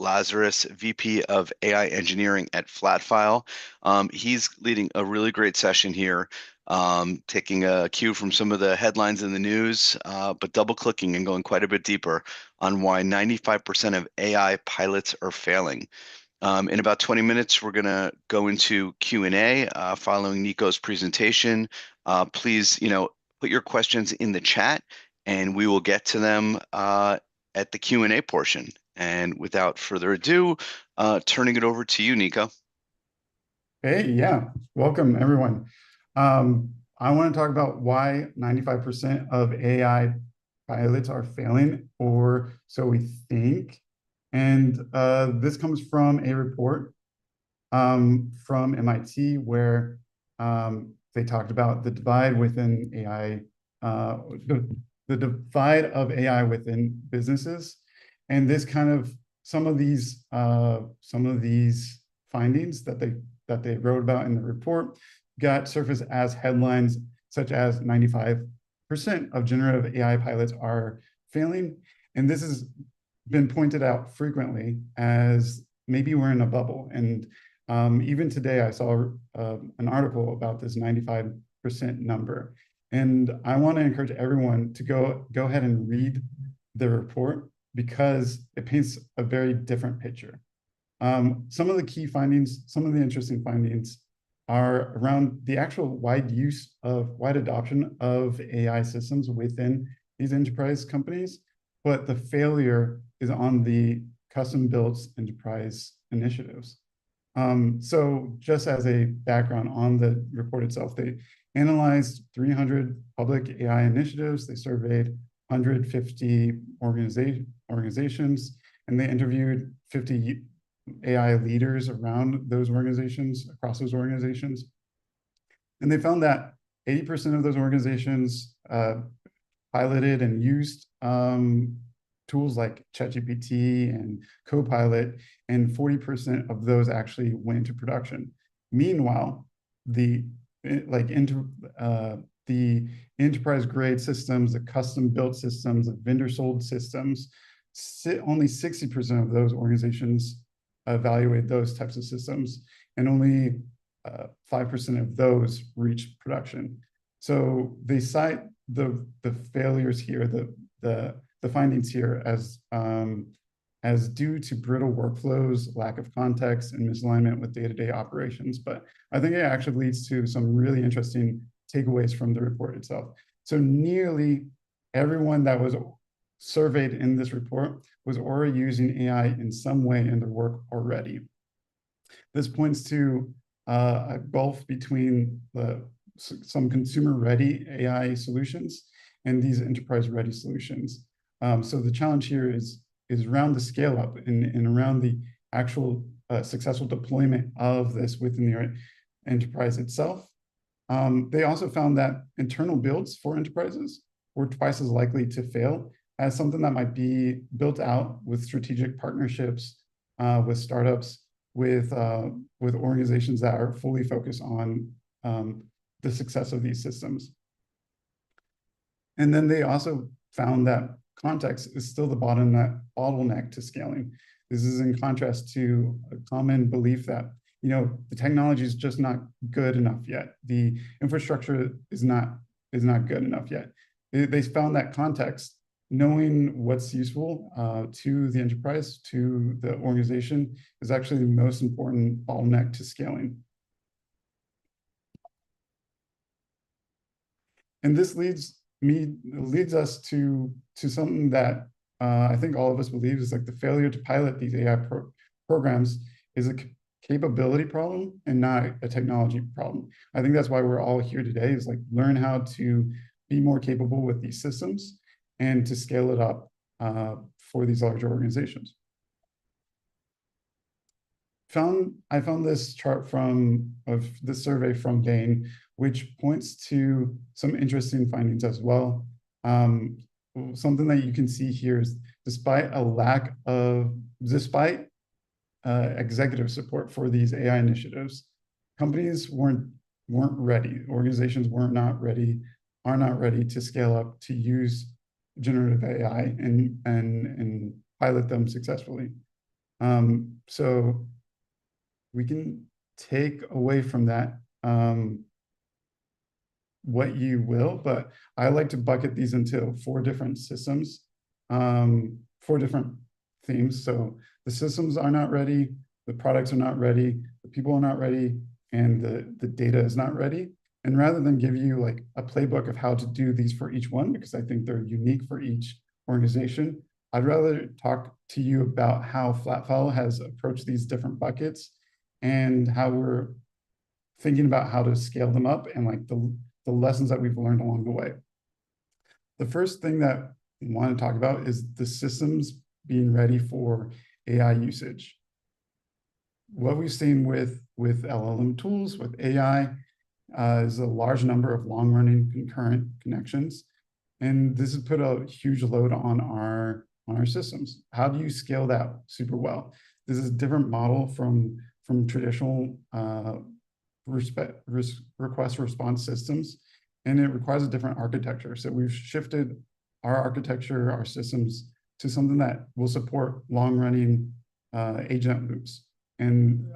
Lazarus, VP of AI Engineering at Flatfile. He's leading a really great session here, taking a cue from some of the headlines in the news, but double-clicking and going quite a bit deeper on why 95% of AI pilots are failing. In about 20 minutes, we're going to go into Q&A following Nico's presentation. Please, put your questions in the chat, and we will get to them at the Q&A portion. And without further ado, turning it over to you, Nico. Hey, yeah, welcome everyone. I want to talk about why 95% of AI pilots are failing, or so we think. And this comes from a report from MIT where they talked about the divide within AI, the divide of AI within businesses. And this kind of some of these findings that they wrote about in the report got surfaced as headlines such as 95% of generative AI pilots are failing. And this has been pointed out frequently as maybe we're in a bubble. And even today, I saw an article about this 95% number. And I want to encourage everyone to go ahead and read the report because it paints a very different picture. Some of the key findings, some of the interesting findings are around the actual wide adoption of AI systems within these enterprise companies, but the failure is on the custom-built enterprise initiatives. So just as a background on the report itself, they analyzed 300 public AI initiatives. They surveyed 150 organizations, and they interviewed 50 AI leaders around those organizations, across those organizations. And they found that 80% of those organizations piloted and used tools like ChatGPT and Copilot, and 40% of those actually went into production. Meanwhile, the enterprise-grade systems, the custom-built systems, the vendor-sold systems, only 60% of those organizations evaluate those types of systems, and only 5% of those reach production. So they cite the failures here, the findings here as due to brittle workflows, lack of context, and misalignment with day-to-day operations. But I think it actually leads to some really interesting takeaways from the report itself. So nearly everyone that was surveyed in this report was already using AI in some way in their work already. This points to a gulf between some consumer-ready AI solutions and these enterprise-ready solutions. So the challenge here is around the scale-up and around the actual successful deployment of this within the enterprise itself. They also found that internal builds for enterprises were twice as likely to fail as something that might be built out with strategic partnerships, with startups, with organizations that are fully focused on the success of these systems. And then they also found that context is still the bottleneck to scaling. This is in contrast to a common belief that the technology is just not good enough yet. The infrastructure is not good enough yet. They found that context, knowing what's useful to the enterprise, to the organization, is actually the most important bottleneck to scaling. And this leads us to something that I think all of us believe is like the failure to pilot these AI programs is a capability problem and not a technology problem. I think that's why we're all here today, is like learn how to be more capable with these systems and to scale it up for these larger organizations. I found this chart of this survey from Bain, which points to some interesting findings as well. Something that you can see here is despite executive support for these AI initiatives, companies weren't ready. Organizations are not ready to scale up to use generative AI and pilot them successfully. So we can take away from that what you will, but I like to bucket these into 4 different systems, 4 different themes. So the systems are not ready, the products are not ready, the people are not ready, and the data is not ready. And rather than give you like a playbook of how to do these for each one, because I think they're unique for each organization, I'd rather talk to you about how Flatfile has approached these different buckets and how we're thinking about how to scale them up and like the lessons that we've learned along the way. The first thing that we want to talk about is the systems being ready for AI usage. What we've seen with LLM tools, with AI, is a large number of long-running concurrent connections. And this has put a huge load on our systems. How do you scale that super well? This is a different model from traditional request response systems, and it requires a different architecture. So we've shifted our architecture, our systems, to something that will support long-running agent loops. And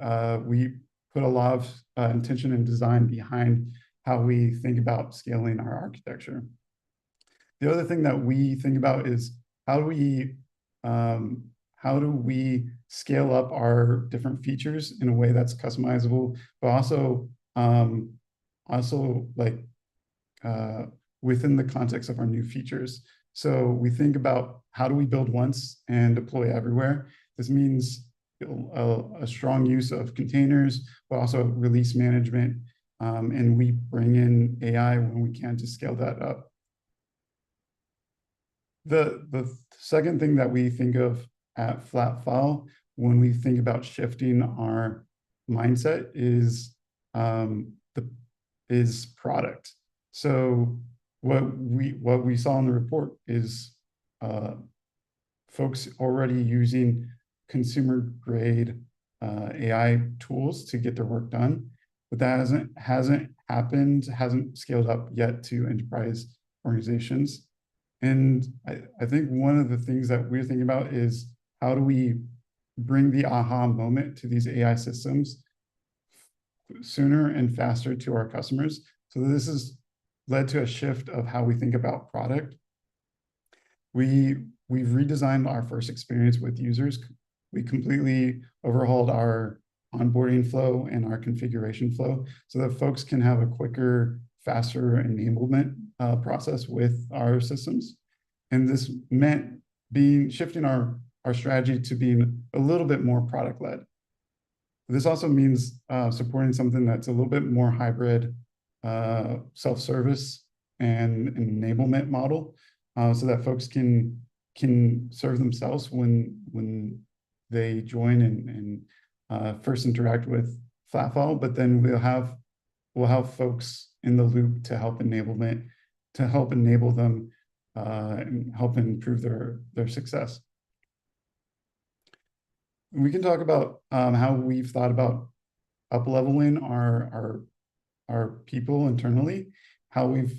we put a lot of intention and design behind how we think about scaling our architecture. The other thing that we think about is how do we scale up our different features in a way that's customizable, but also like within the context of our new features. So we think about how do we build once and deploy everywhere. This means a strong use of containers, but also release management. And we bring in AI when we can to scale that up. The second thing that we think of at Flatfile when we think about shifting our mindset is product. So what we saw in the report is folks already using consumer grade AI tools to get their work done, but that hasn't scaled up yet to enterprise organizations. And I think one of the things that we're thinking about is how do we bring the aha moment to these AI systems sooner and faster to our customers. So this has led to a shift of how we think about product. We've redesigned our first experience with users. We completely overhauled our onboarding flow and our configuration flow so that folks can have a quicker, faster enablement process with our systems. And this meant shifting our strategy to being a little bit more product-led. This also means supporting something that's a little bit more hybrid, self-service and an enablement model, so that folks can serve themselves when they join and first interact with Flatfile. But then we'll have folks in the loop to help enable them and help improve their success. We can talk about how we've thought about up-leveling our people internally, how we've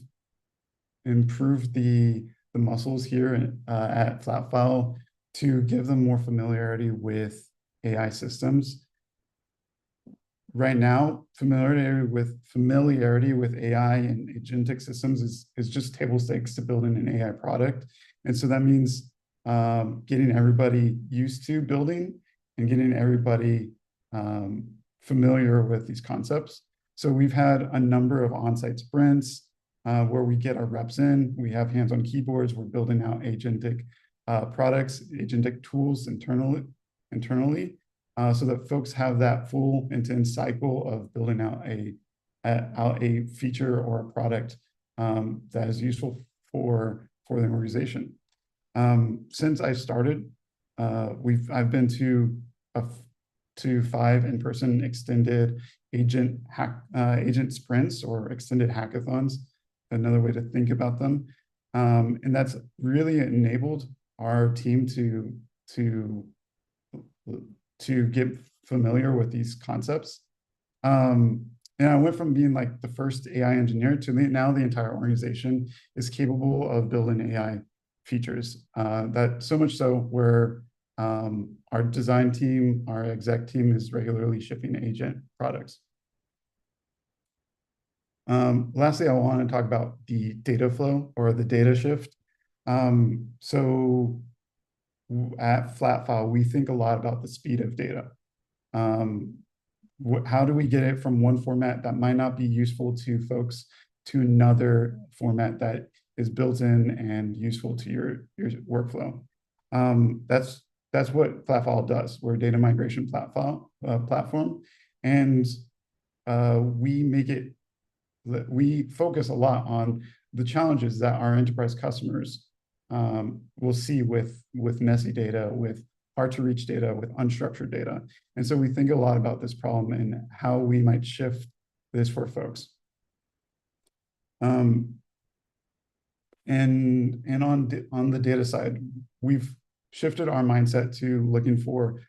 improved the muscles here at Flatfile to give them more familiarity with AI systems. Right now, familiarity with AI and agentic systems is just table stakes to building an AI product. And so that means getting everybody used to building and getting everybody familiar with these concepts. So we've had a number of on-site sprints where we get our reps in, we have hands on keyboards, we're building out agentic products, agentic tools internally, so that folks have that full end-to-end cycle of building out a feature or a product that is useful for the organization. Since I started, I've been to 5 in-person extended agent sprints or extended hackathons, another way to think about them. And that's really enabled our team to get familiar with these concepts. And I went from being like the first AI engineer to now the entire organization is capable of building AI features. That so much so where Our design team, our exec team is regularly shipping agent products. Lastly, I want to talk about the data flow or the data shift. So at Flatfile, we think a lot about the speed of data. How do we get it from one format that might not be useful to folks to another format that is built in and useful to your workflow? That's what Flatfile does. We're a data migration platform, and we focus a lot on the challenges that our enterprise customers will see with messy data, with hard to reach data, with unstructured data. And so we think a lot about this problem and how we might shift this for folks. And on the data side, we've shifted our mindset to looking for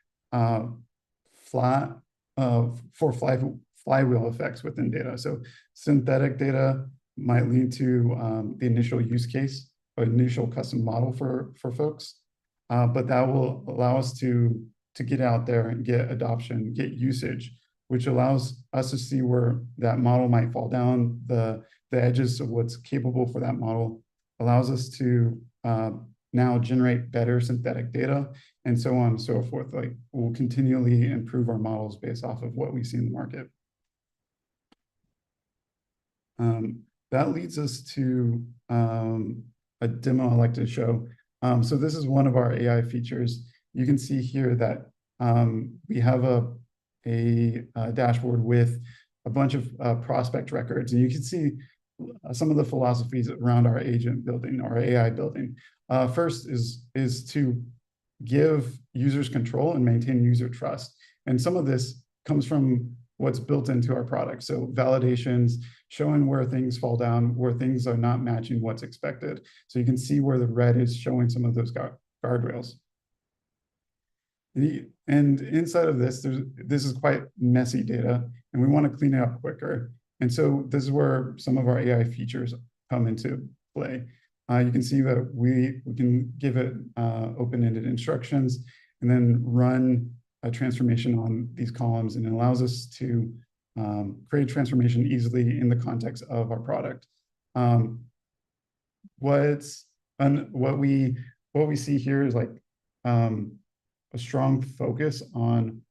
flywheel effects within data. So synthetic data might lead to the initial use case or initial custom model for folks, but that will allow us to get out there and get adoption, get usage, which allows us to see where that model might fall down, the edges of what's capable for that model, allows us to now generate better synthetic data, and so on and so forth. Like, we'll continually improve our models based off of what we see in the market. That leads us to a demo I like to show. So this is one of our AI features. You can see here that we have a dashboard with a bunch of prospect records, and you can see some of the philosophies around our agent building, our AI building. First is to give users control and maintain user trust. And some of this comes from what's built into our product. So validations, showing where things fall down, where things are not matching what's expected. So you can see where the red is showing some of those guardrails. And inside of this, this is quite messy data, and we want to clean it up quicker. And so this is where some of our AI features come into play. You can see that we can give it open-ended instructions and then run a transformation on these columns, and it allows us to create transformation easily in the context of our product. What we see here is like a strong focus on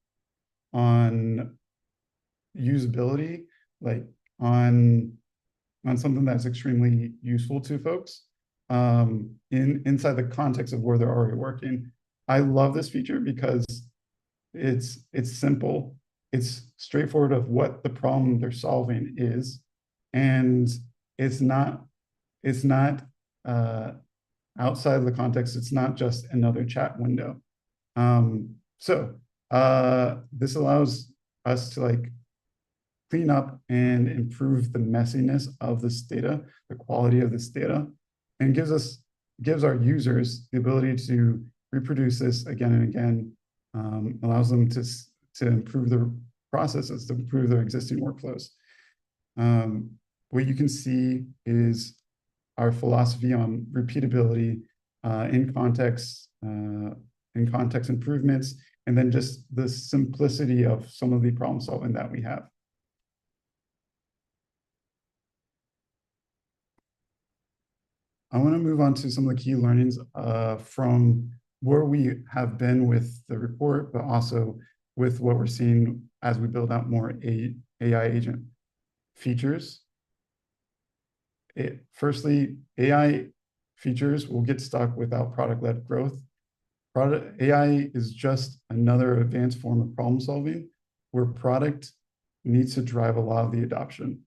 usability, like on something that's extremely useful to folks inside the context of where they're already working. I love this feature because it's simple, it's straightforward of what the problem they're solving is, and it's not outside of the context. It's not just another chat window. This allows us to like clean up and improve the messiness of this data, the quality of this data, and gives our users the ability to reproduce this again and again, allows them to improve their processes, to improve their existing workflows. What you can see is our philosophy on repeatability, in context improvements, and then just the simplicity of some of the problem solving that we have. I want to move on to some of the key learnings from where we have been with the report, but also with what we're seeing as we build out more AI agent features. Firstly, AI features will get stuck without product-led growth. AI is just another advanced form of problem solving where product needs to drive a lot of the adoption.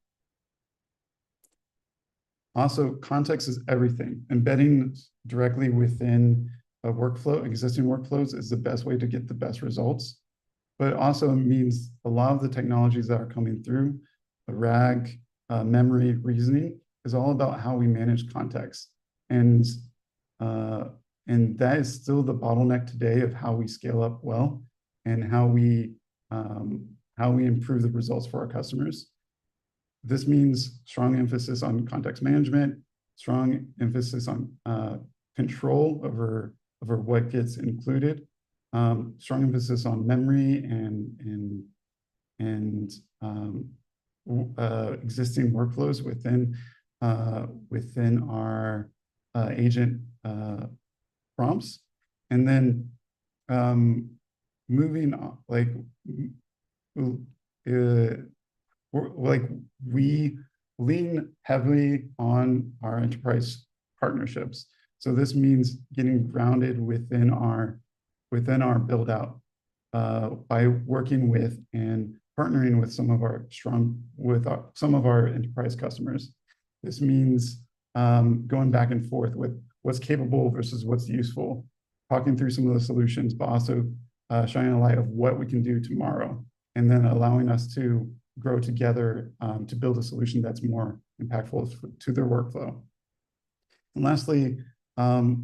Also, context is everything. Embedding directly within a workflow, existing workflows, is the best way to get the best results. But it also means a lot of the technologies that are coming through, the RAG, memory, reasoning, is all about how we manage context. And that is still the bottleneck today of how we scale up well and how we improve the results for our customers. This means strong emphasis on context management, strong emphasis on control over what gets included, strong emphasis on memory and existing workflows within our agent prompts, and then moving on, uh, like we lean heavily on our enterprise partnerships. So this means getting grounded within our build out by working with and partnering with some of our enterprise customers. This means going back and forth with what's capable versus what's useful, talking through some of the solutions, but also shining a light of what we can do tomorrow, and then allowing us to grow together to build a solution that's more impactful to their workflow. And lastly,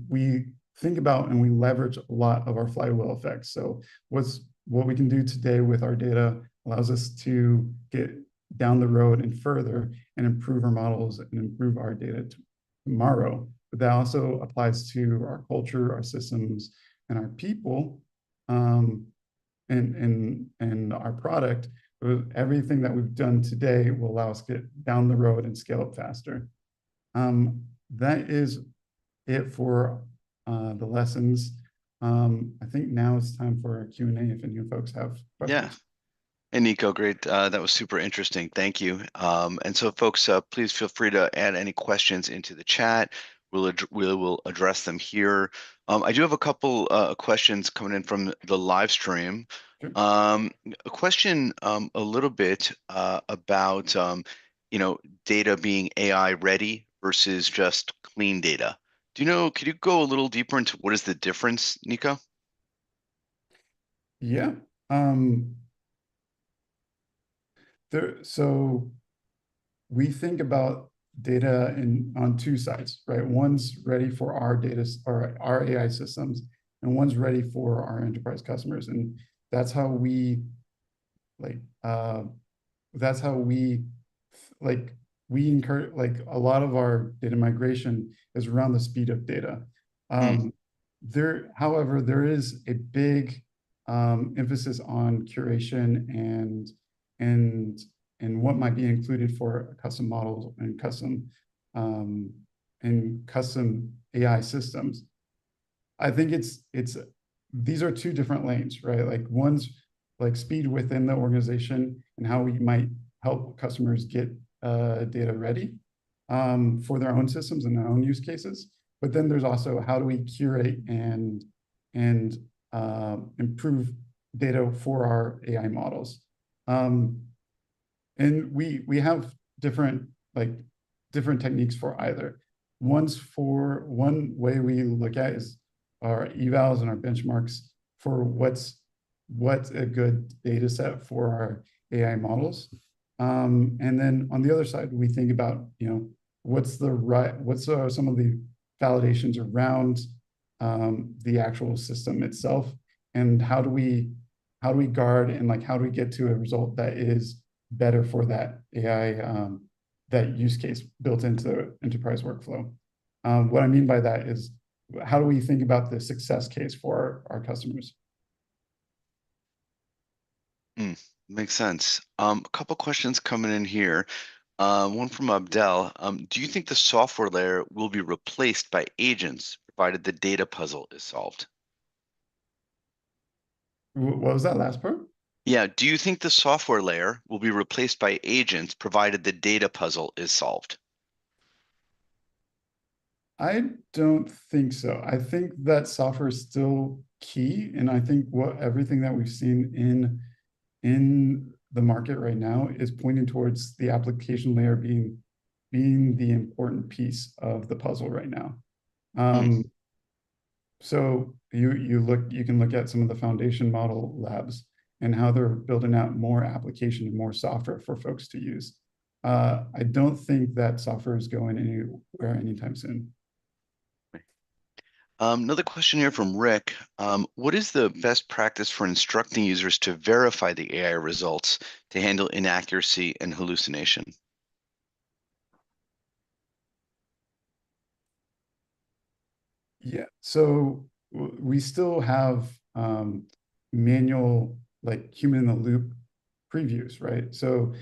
we think about and we leverage a lot of our flywheel effects. So what we can do today with our data allows us to get down the road and further and improve our models and improve our data tomorrow. But that also applies to our culture, our systems, and our people, and our product. Everything that we've done today will allow us to get down the road and scale up faster. That is it for the lessons. I think now it's time for a Q&A if any of you folks have Yeah. questions. And Nico, great. That was super interesting. Thank you. And so, folks, please feel free to add any questions into the chat. We will address them here. I do have a couple questions coming in from the live stream. Sure. A question a little bit about data being AI ready versus just clean data. Could you go a little deeper into what is the difference, Nico? Yeah. So we think about data on two sides, right? One's ready for our data or our AI systems, and one's ready for our enterprise customers. And that's how we like that's how like we encourage, like, a lot of our data migration is around the speed of data. Mm, However, there is a big emphasis on curation and and what might be included for custom models um, and custom AI systems. I think it's these are two different lanes, right? Like one's like speed within the organization and how we might help customers get data ready for their own systems and their own use cases. But then there's also how do we curate and improve data for our AI models. Um, and we have different like different techniques for either. One way we look at is our evals and our benchmarks for what's a good data set for our AI models. And then on the other side, we think about, what's some of the validations around the actual system itself, and how do we guard and like how do we get to a result that is better for that AI that use case built into the enterprise workflow. What I mean by that is how do we think about the success case for our customers? Makes sense. A couple questions coming in here. One from Abdel. Do you think the software layer will be replaced by agents provided the data puzzle is solved? What was that last part? Yeah, do you think the software layer will be replaced by agents provided the data puzzle is solved? I don't think so. I think that software is still key, and I think what everything that we've seen in the market right now is pointing towards the application layer being the important piece of the puzzle right now. Hmm. So you can look at some of the foundation model labs and how they're building out more application and more software for folks to use. I don't think that software is going anywhere anytime soon. Another question here from Rick. What is the best practice for instructing users to verify the AI results to handle inaccuracy and hallucination? Yeah, so we still have manual, like human in the loop previews, right? So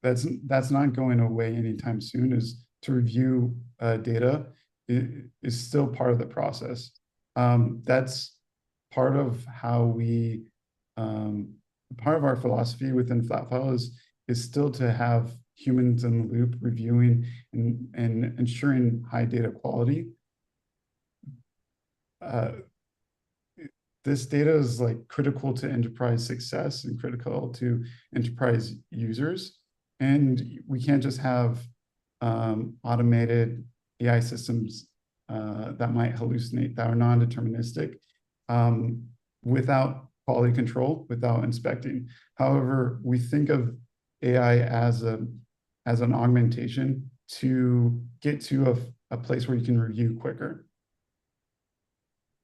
that's not going away anytime soon. Is to review data is still part of the process. That's part of how we part of our philosophy within Flatfile is still to have humans in the loop reviewing and ensuring high data quality. Uh, this data is like critical to enterprise success and critical to enterprise users. And we can't just have automated AI systems that might hallucinate, that are non-deterministic, without quality control, without inspecting. However, we think of AI as an augmentation to get to a place where you can review quicker.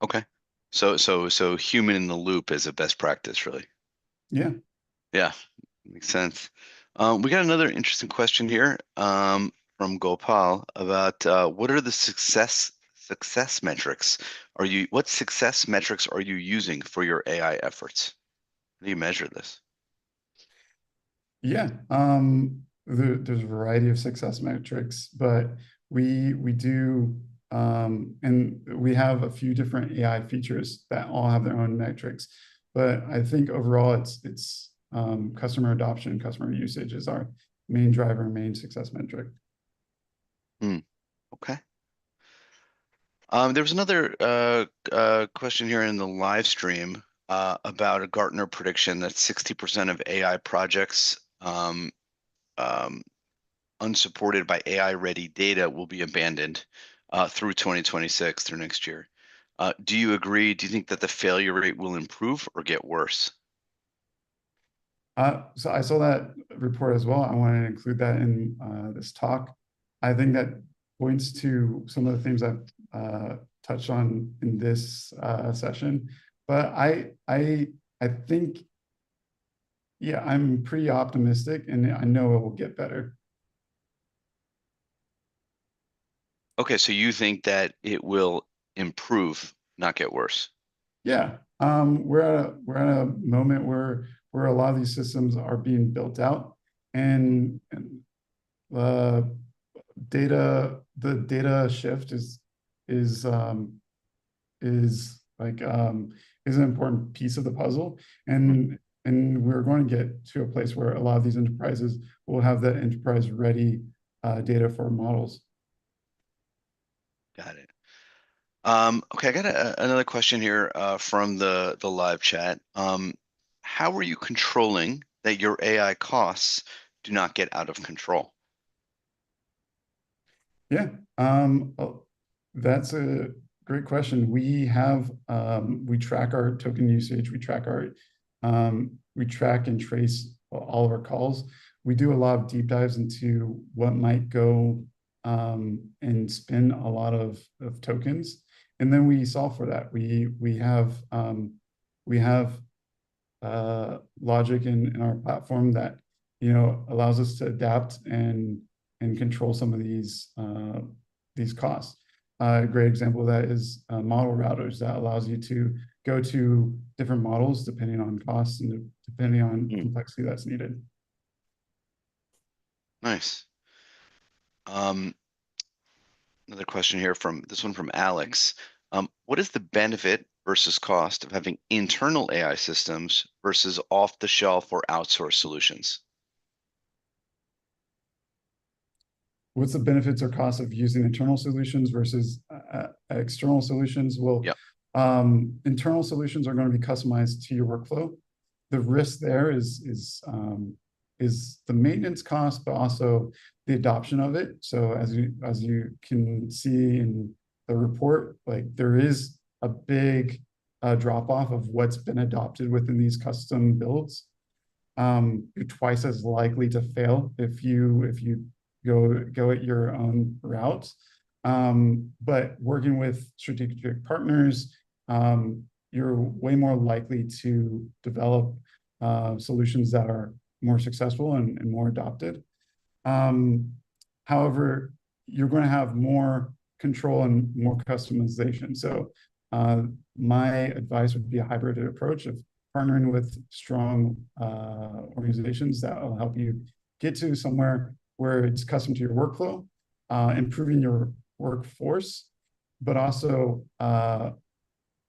Okay. So human in the loop is a best practice, really. Yeah. Yeah, makes sense. We got another interesting question here from Gopal about what are the success metrics? What success metrics are you using for your AI efforts? How do you measure this? Yeah, there's a variety of success metrics, but we do and we have a few different AI features that all have their own metrics. But I think overall, it's customer adoption, customer usage is our main driver, main success metric. Hmm, okay. There was another question here in the live stream about a Gartner prediction that 60% of AI projects um, unsupported by AI-ready data will be abandoned through 2026, through next year. Do you agree? Do you think that the failure rate will improve or get worse? So I saw that report as well. I wanted to include that in this talk. I think that points to some of the things I've touched on in this session. But I think, yeah, I'm pretty optimistic, and I know it will get better. Okay, so you think that it will improve, not get worse. Yeah, we're at a moment where a lot of these systems are being built out, and uh, the data shift is um, is like is an important piece of the puzzle, Mhm. and we're going to get to a place where a lot of these enterprises will have that enterprise ready data for models. Got it. Okay, I got another question here from the live chat. How are you controlling that your AI costs do not get out of control? Yeah, that's a great question. We track our token usage, we track and trace all of our calls. We do a lot of deep dives into what might go and spin a lot of tokens, and then we solve for that. We have logic in our platform that allows us to adapt and control some of these costs. A great example of that is model routers that allows you to go to different models depending on costs and depending on Hmm, complexity that's needed. nice. Um, Another question here from this one from Alex. What is the benefit versus cost of having internal AI systems versus off-the-shelf or outsourced solutions? What's the benefits or costs of using internal solutions versus external solutions? Well, Yep. internal solutions are going to be customized to your workflow. The risk there is the maintenance cost, but also the adoption of it. So as you can see in the report, like there is a big drop off of what's been adopted within these custom builds. You're twice as likely to fail if you go at your own routes. But working with strategic partners, you're way more likely to develop solutions that are more successful and more adopted. Um, However, you're going to have more control and more customization. So uh, my advice would be a hybrid approach of partnering with strong organizations that will help you get to somewhere where it's custom to your workflow, improving your workforce, but also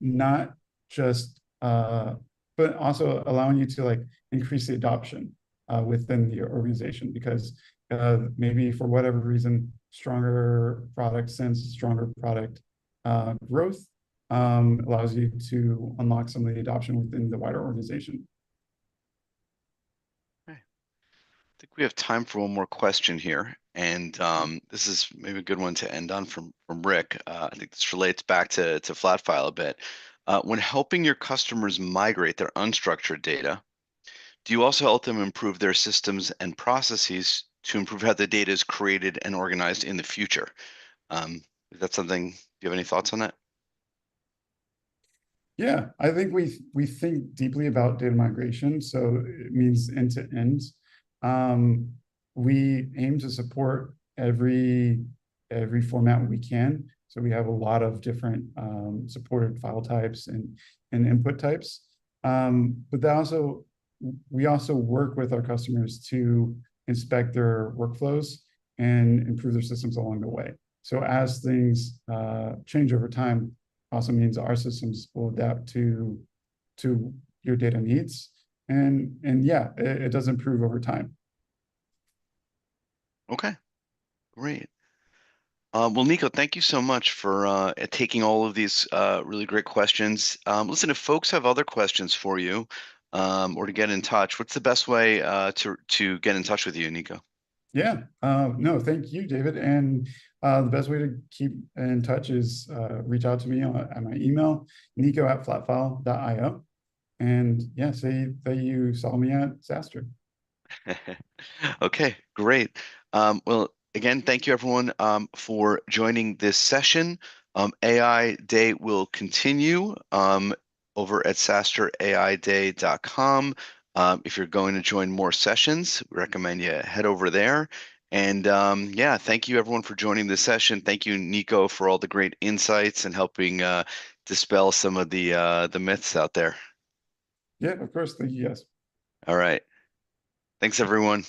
not just, but also allowing you to like increase the adoption within the organization because maybe for whatever reason, stronger product sense, stronger product growth allows you to unlock some of the adoption within the wider organization. Okay. I think we have time for one more question here, and this is maybe a good one to end on from Rick. I think this relates back to Flatfile a bit. When helping your customers migrate their unstructured data, do you also help them improve their systems and processes to improve how the data is created and organized in the future? Is that something? Do you have any thoughts on that? Yeah, I think we think deeply about data migration, so it means end to end. Um, we aim to support every format we can. So we have a lot of different supported file types and input types. But that also we also work with our customers to inspect their workflows and improve their systems along the way. So as things change over time, also means our systems will adapt to your data needs. And yeah, it does improve over time. Okay, great. Well, Nico, thank you so much for taking all of these really great questions. Listen, if folks have other questions for you or to get in touch, what's the best way to get in touch with you, Nico? Yeah, no, thank you, David. And the best way to keep in touch is reach out to me at my email, nico@flatfile.io. And yeah, say that you saw me at SaaStr. Okay, great. Well, again, thank you everyone for joining this session. AI Day will continue over at SaaStrAIday.com. If you're going to join more sessions, we recommend you head over there. And yeah, thank you everyone for joining this session. Thank you, Nico, for all the great insights and helping dispel some of the myths out there. Yeah, of course. Thank you, guys. All right. Thanks, everyone.